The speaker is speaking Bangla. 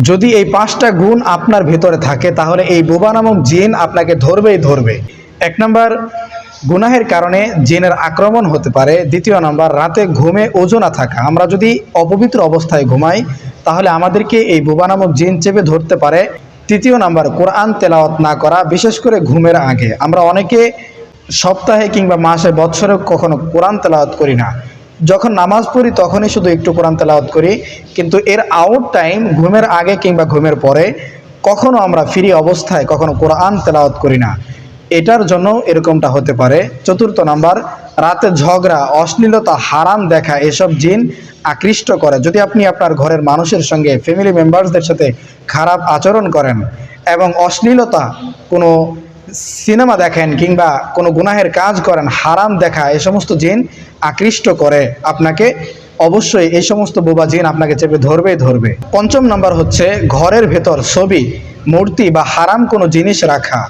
যদি এই 5টা গুণ আপনার ভেতরে থাকে তাহলে এই বোবা নামক জিন আপনাকে ধরবেই ধরবে। 1 নম্বর, গুনাহের কারণে জিনের আক্রমণ হতে পারে। 2 নম্বর, রাতে ঘুমে ওযু না থাকা। আমরা যদি অপবিত্র অবস্থায় ঘুমাই তাহলে আমাদেরকে এই বোবা নামক জিন চেপে ধরতে পারে। 3 নম্বর, কোরআন তেলাওয়াত না করা, বিশেষ করে ঘুমের আগে। আমরা অনেকে সপ্তাহে কিংবা মাসে বৎসরে কখনো কোরআন তেলাওয়াত করি না। যখন নামাজ পড়ি তখনই শুধু একটু কোরআন তেলাওয়াত করি, কিন্তু এর আউট টাইম ঘুমের আগে কিংবা ঘুমের পরে কখনো আমরা ফ্রি অবস্থায় কখনো কোরআন তেলাওয়াত করি না। এটার জন্য এরকমটা হতে পারে। 4 নম্বর, রাতে ঝগড়া, অশ্লীলতা, হারাম দেখা, এসব জিন আকৃষ্ট করে। যদি আপনি আপনার ঘরের মানুষের সঙ্গে, ফ্যামিলি মেম্বারসদের সাথে খারাপ আচরণ করেন এবং অশ্লীলতা, কোনো সিনেমা দেখেন কিংবা কোনো গুনাহের কাজ করেন, হারাম দেখা, এই সমস্ত জিন আকৃষ্ট করে আপনাকে। অবশ্যই এই সমস্ত বোবা জিন আপনাকে চেপে ধরবেই ধরবে। 5 নম্বর হচ্ছে ঘরের ভেতর ছবি, মূর্তি বা হারাম কোনো জিনিস রাখা।